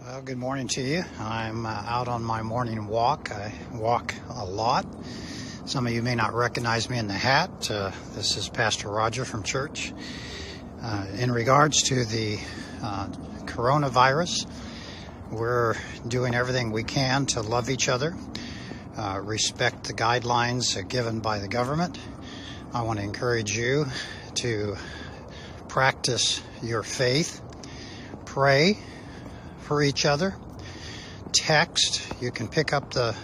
Well, good morning to you. I'm out on my morning walk. I walk a lot. Some of you may not recognize me in the hat. This is Pastor Roger from church. In regards to the coronavirus, we're doing everything we can to love each other, respect the guidelines given by the government. I want to encourage you to practice your faith, pray for each other, text. You can pick up the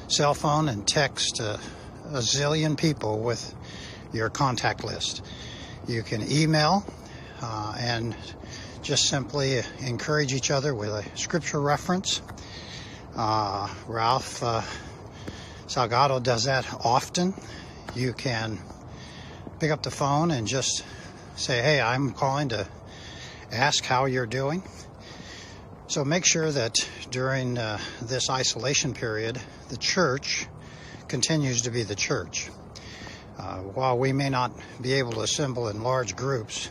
cell phone and text a zillion people with your contact list. You can email and just simply encourage each other with a scripture reference. Ralph Salgado does that often. You can pick up the phone and just say, hey, I'm calling to ask how you're doing. So make sure that during this isolation period, the church continues to be the church. While we may not be able to assemble in large groups,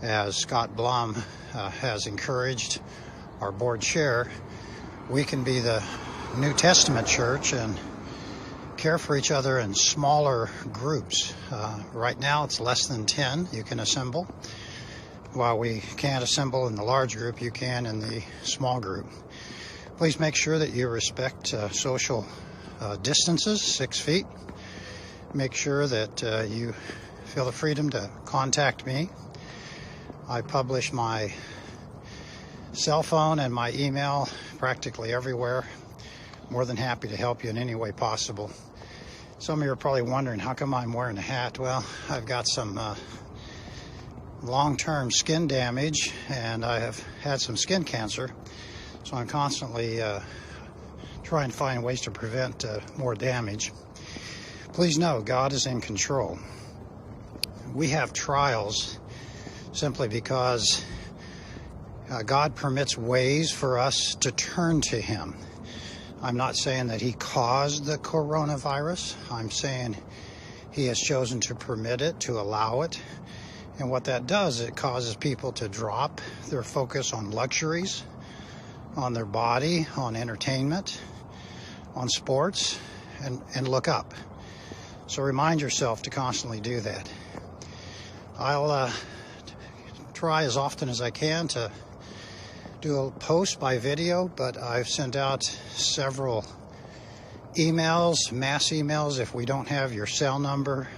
as Scott Blum has encouraged our board chair, we can be the New Testament church and care for each other in smaller groups. Right now it's less than 10 you can assemble. While we can't assemble in the large group, you can in the small group. Please make sure that you respect social distances, 6 feet. Make sure that you feel the freedom to contact me. I publish my cell phone and my email practically everywhere. More than happy to help you in any way possible. Some of you are probably wondering, how come I'm wearing a hat? Well, I've got some long-term skin damage, and I have had some skin cancer, so I'm constantly trying to find ways to prevent more damage. Please know God is in control. We have trials simply because God permits ways for us to turn to Him. I'm not saying that He caused the coronavirus. I'm saying He has chosen to permit it, to allow it. And what that does, it causes people to drop their focus on luxuries, on their body, on entertainment, on sports, and look up. So remind yourself to constantly do that. I'll try as often as I can to do a post by video, but I've sent out several emails, mass emails. If we don't have your cell number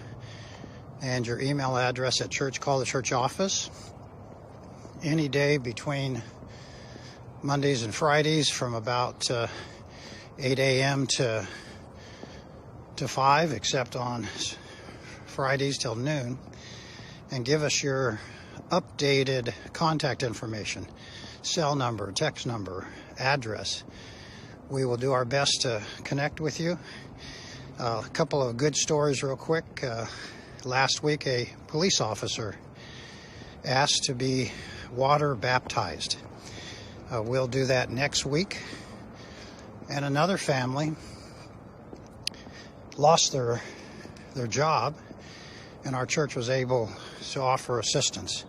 and your email address at church, call the church office any day between Mondays and Fridays from about 8 a.m. to 5, except on Fridays till noon, and give us your updated contact information, cell number, text number, address. We will do our best to connect with you. A couple of good stories real quick. Last week, a police officer asked to be water baptized. We'll do that next week. And another family lost their job, and our church was able to offer assistance.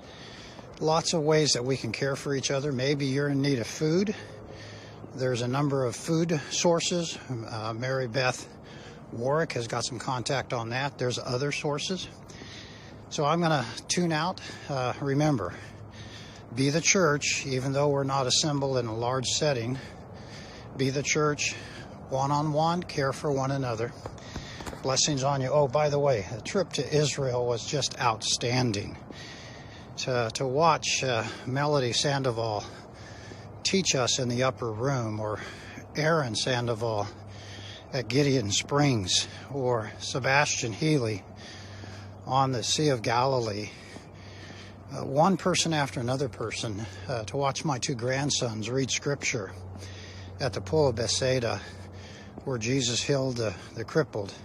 Lots of ways that we can care for each other. Maybe you're in need of food. There's a number of food sources. Mary Beth Warwick has got some contact on that. There's other sources. So I'm going to tune out. Remember, be the church, even though we're not assembled in a large setting. Be the church, one-on-one, care for one another. Blessings on you. Oh, by the way, the trip to Israel was just outstanding. To watch Melody Sandoval teach us in the upper room, or Aaron Sandoval at Gideon Springs, or Sebastian Healy on the Sea of Galilee. One person after another person, to watch my two grandsons read scripture at the pool of Bethsaida, where Jesus healed the crippled.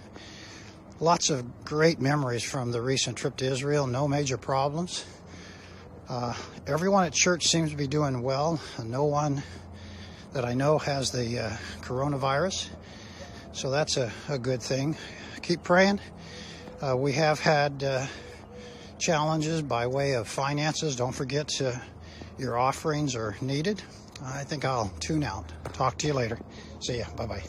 Lots of great memories from the recent trip to Israel. No major problems. Everyone at church seems to be doing well. No one that I know has the coronavirus. So that's a good thing. Keep praying. We have had challenges by way of finances. Don't forget to your offerings are needed, I think I'll tune out. Talk to you later. See ya. Bye-bye.